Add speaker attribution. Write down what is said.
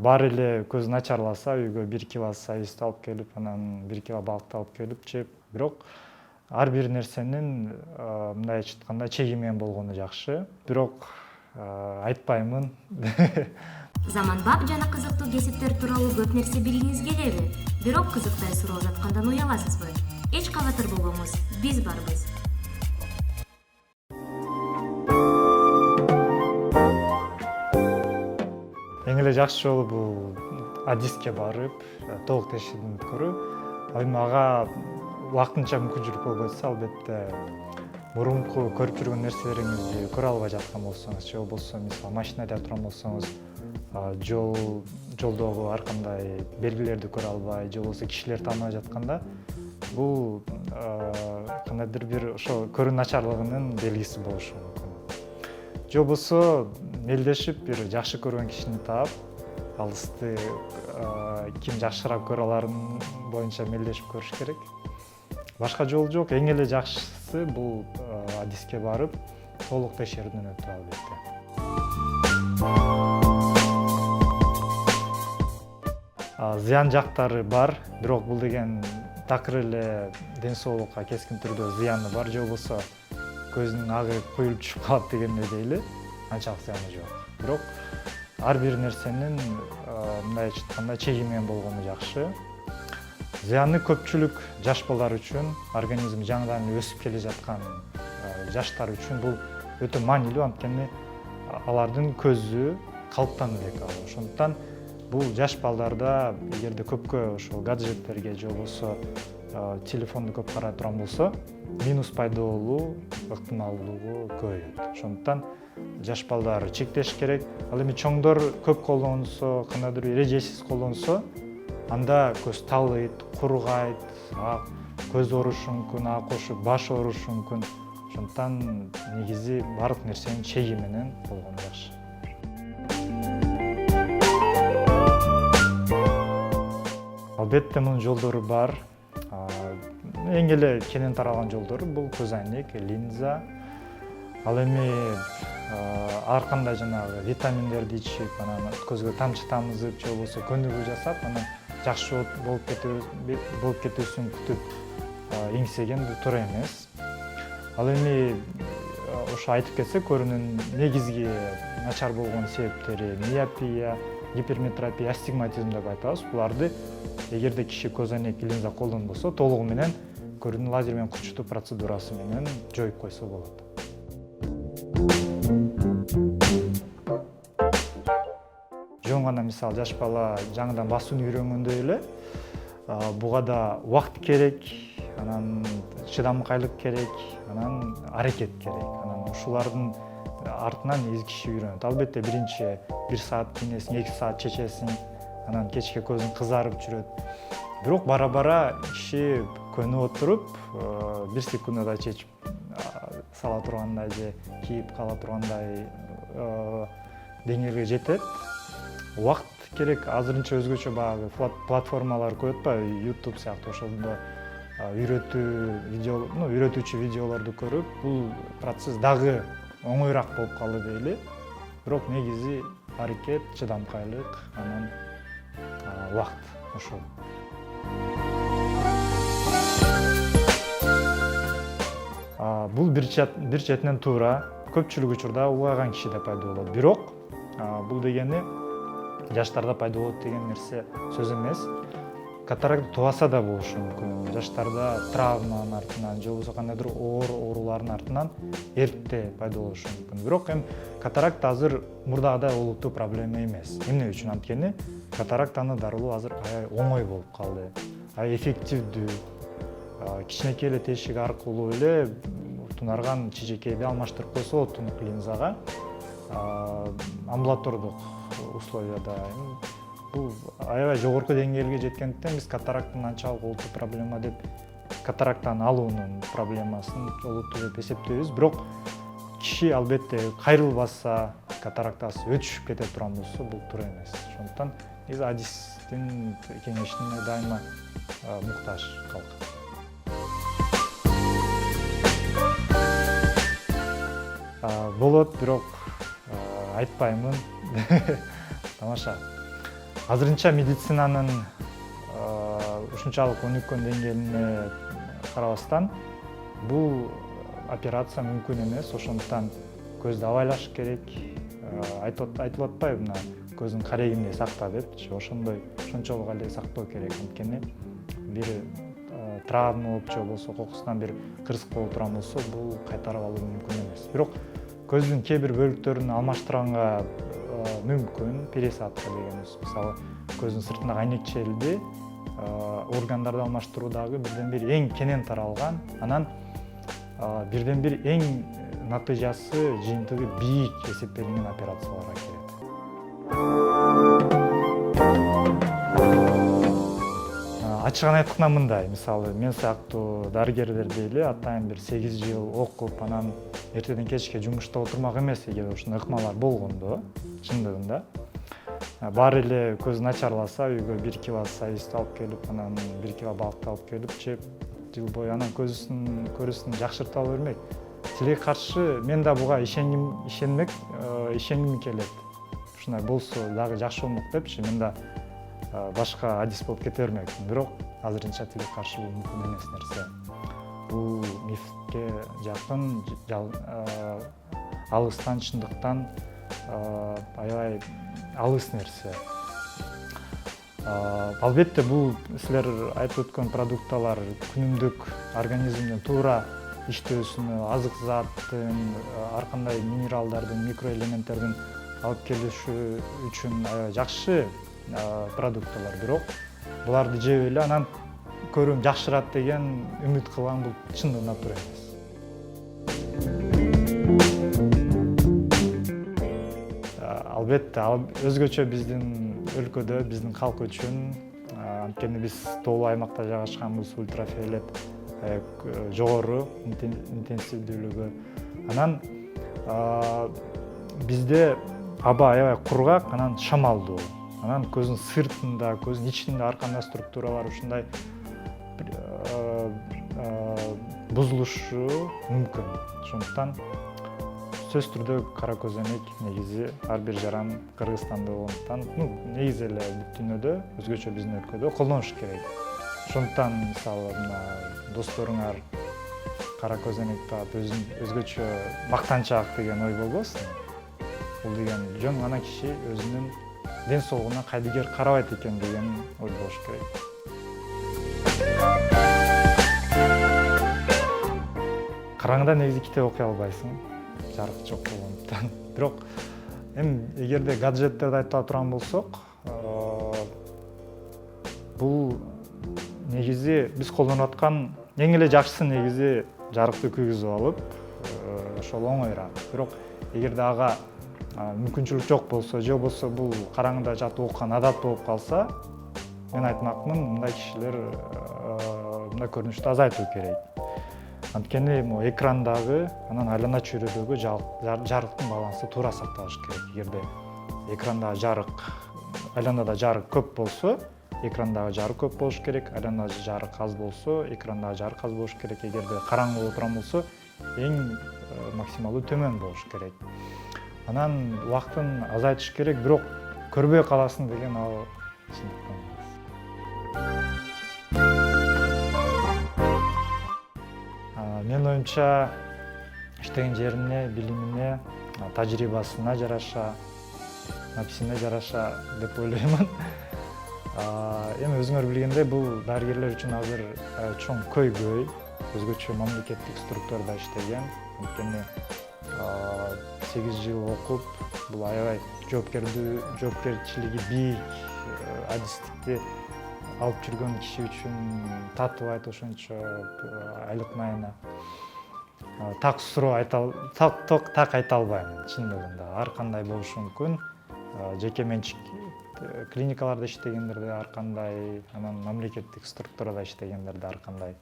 Speaker 1: баары эле көзү начарласа үйгө 1 кило сабизди алып келип, анан 1 кило балыкты алып келип жеп. Бирок ар бир нерсенин мындай айтканда чеги менен болгону жакшы. Бирок айтпаймын.
Speaker 2: Заманбап жана кызыктуу кесиптер тууралуу көп нерсе билгиңиз келеби? Бирок кызыктай суроо жаткандан уяласызбы? Эч кабатыр болбоңуз, биз барбыз.
Speaker 1: Эң эле жакшы жолу бул Адиске барып, толук текшерүүнү өткөрүү. Ал эми ага убактынча мүмкүнчүлүк болбойт, албетте мурунку көрүп жүргөн нерселериңизди көрө албай жаткан болсоңуз, же болбосо мисалы машинада турган болсоңуз, жолдогу ар кандай белгилерди көрө албай, же болбосо кишилер тааныбай жатканда, бул кандайдыр бир ошо көрүү начарлыгынын белгиси болушу мүмкүн. Же болбосо мелдешип бир жакшы көргөн кишини таап, алысты ким жакшыраак көрө аларын боюнча мелдешип көрүш керек. Башка жол жок. Эң эле жакшысы бул Адиске барып, толук текшерүүдөн өтүү албетте. Зыян жактары бар, бирок бул деген такыр эле ден соолукка кескин түрдө зыяны бар, же болбосо көздүн агы куюлуп түшүп калат дегендей дейли, анчалык зыяны жок. Бирок ар бир нерсенин мындай айтканда чеги менен болгону жакшы. Зыяны көпчүлүк жаш балдар үчүн, организм жаңыдан өсүп келе жаткан жаштар үчүн бул өтө маанилүү, анткени алардын көзү калыптануу элек ал. Ошондуктан бул жаш балдарда эгерде көпкө ошол гаджеттерге же болбосо телефонду көп карай турган болсо, минус пайда болуу ыктымалдуулугу көбөйөт. Ошондуктан жаш балдар чектеш керек. Ал эми чоңдор көп колдонсо, кандайдыр эрежесиз колдонсо, анда көз талыйт, кургайт, көз оорушу мүмкүн, ага кошуп баш оорушу мүмкүн. Ошондуктан негизи бардык нерсенин чеги менен болгону жакшы. Албетте мунун жолдору бар. Эң эле кенен таралган жолдору бул көз айнек, линза. Ал эми ар кандай жанагы витаминдерди ичип, анан көзгө тамчы тамызып, же болбосо көнүгүү жасап, анан жакшы болуп кетүүсүн күтүп эңсеген бул туура эмес. Ал эми ошо айтып кетсек, көрүүнүн негизги начар болгон себептери миопия, гиперметропия, астигматизм деп айтабыз. Буларды эгерде киши көз айнек, линза колдонбосо, толугу менен көрүүнү лазер менен курчутуу процедурасы менен жоюп койсо болот. Жөн гана мисалы жаш бала жаңыдан басууну үйрөнгөндөй эле, буга да убакыт керек, анан чыдамкайлык керек, анан аракет керек. Анан ушулардын артынан киши үйрөнөт. Албетте биринчи 1 саат кинесиң, 2 саат чечесиң, анан кечке көзүң кызарып жүрөт. Бирок бара-бара киши көнүп отуруп, 1 секундада чечип сала тургандай же кийип кала тургандай деңгээлге жетет. Убакыт керек. Азырынча өзгөчө баягы платформалар коет атпайбы, YouTube сыяктуу, ошондо үйрөтүүчү видеолорду көрүп, бул процесс дагы оңоюраак болуп калды дейли. Бирок негизи аракет, чыдамкайлык, анан убакыт ошол. Бул бир четинен туура, көпчүлүк учурда улгайган кишиде пайда болот. Бирок бул дегени жаштарда пайда болот деген нерсе сөз эмес. Катаракта тубаса да болушу мүмкүн. Жаштарда травманын артынан, же болбосо кандайдыр оор оорулардын артынан эрте пайда болушу мүмкүн. Бирок катаракта азыр мурдагыдай олуттуу проблема эмес. Эмне үчүн? Анткени катарактаны дарылоо азыр аябай оңой болуп калды. Эффективдүү. Кичинекей эле тешик аркылуу эле тунарган чечекейди алмаштырып койсо болот тунук линзага. Амбулатордук условияда бул аябай жогорку деңгээлге жеткендиктен биз катарактын анчалык олуттуу проблема деп, катарактаны алуунун проблемасын олуттуу деп эсептейбиз. Бирок киши албетте кайрылбаса, катарактасы өтүшүп кете турган болсо, бул туура эмес. Ошондуктан биз Адистин кеңешине дайыма муктаж калк. Болот, бирок айтпаймын. Тамаша. азырынча медицинанын ушунчалык өнүккөн деңгээлине карабастан бул операция мүмкүн эмес. Ошондуктан көздү абайлаш керек. Айтылып атпайбы, мына көздүн карегинде сакта депчи, ошондой ошончолук эле сактоо керек. Анткени бир травма болуп же болбосо кокусунан бир кырсык болуп турган болсо, бул кайтарып алуу мүмкүн эмес. Бирок көздүн кээ бир бөлүктөрүн алмаштырганга мүмкүн. Пересадка дегенибиз, мисалы көздүн сыртындагы айнекчелди органдарды алмаштыруу дагы бирден бир эң кенен таралган, анан бирден бир эң натыйжасы, жыйынтыгы бийик эсептелинген операцияларга кирет. Ачыгын айтканда мындай, мисалы мен сыяктуу дарыгерлер дейли, атайын бир 8 жыл окуп, анан эртеден кечке жумушта отурмак эмес эгер ушундай ыкмалар болгондо, чындыгында. Баары эле көз начарласа, үйгө 1 кило сабизди алып келип, анан 1 кило балыкты алып келип жеп, жыл бою анан көрүүсүн жакшырта ала бермек. Тилекке каршы мен да буга ишенгим келет. Ушундай болсо дагы жакшы болмок депчи, мен да башка адис болуп кете бермекмин. Бирок азырынча тилекке каршы бул мүмкүн эмес нерсе. Бул мифке жакын, алыстан, чындыктан аябай алыс нерсе. Албетте бул силер айтып өткөн продукталар күнүмдүк организмдин туура иштөөсүнө, азык заттын, ар кандай минералдардын, микроэлементтердин алып келиши үчүн аябай жакшы продукталар. Бирок буларды жеп эле анан көрүүм жакшырат деген үмүт кылган бул чындыгында туура эмес. Албетте, өзгөчө биздин өлкөдө, биздин калк үчүн, анткени биз тоолуу аймакта жайгашканбыз, ультрафиолет жогору интенсивдүүлүгү. Анан бизде аба аябай кургак, анан шамалдуу. Анан көздүн сыртында, көздүн ичинде ар кандай структуралар ушундай бузулушу мүмкүн. Ошондуктан сөзсүз түрдө кара көзөмөк негизи ар бир жаран Кыргызстанда болгондуктан, негизи эле бүт дүйнөдө, өзгөчө биздин өлкөдө колдонуш керек. Ошондуктан мисалы мына досторуңар кара көзөмөк таап өзгөчө мактанчаак деген ой болбосун. Бул деген жөн гана киши өзүнүн ден соолугуна кайдыгер карабайт экен деген ой болуш керек. Караңгыда негизи китеп окуй албайсың, жарык жок болгондуктан. Бирок эми эгерде гаджеттерди айта турган болсок, бул негизи биз колдонуп аткан эң эле жакшысы негизи жарыкты күйгүзүп алып, ошол оңойраак. Бирок эгерде ага мүмкүнчүлүк жок болсо, же болбосо бул караңгыда жатып окуган адат болуп калса, мен айтмакмын, мындай кишилер мындай көрүнүштү азайтуу керек. Анткени экрандагы, анан айлана чөйрөдөгү жарыктын балансы туура сакталыш керек. Эгерде экрандагы жарык, айланада жарык көп болсо, экрандагы жарык көп болуш керек, айланада жарык аз болсо, экрандагы жарык аз болуш керек. Эгерде караңгы болуп турган болсо, эң максималдуу төмөн болуш керек. Анан убактын азайтыш керек, бирок көрбөй каласың деген ал чындыктан эмес. Мен оюмча иштеген жерине, билимине, тажрыйбасына жараша, написине жараша деп ойлоймун. Эми өзүңөр билгендей, бул дарыгерлер үчүн азыр чоң көйгөй, өзгөчө мамлекеттик структурада иштеген. Анткени 8 жыл окуп, бул аябай жоопкерчилиги бийик адистикти алып жүргөн киши үчүн татыбайт ошончо айлык майына. Так айта албайм чындыгында. Ар кандай болушу мүмкүн. Жеке менчик клиникаларда иштегендерде ар кандай, анан мамлекеттик структурада иштегендерде ар кандай.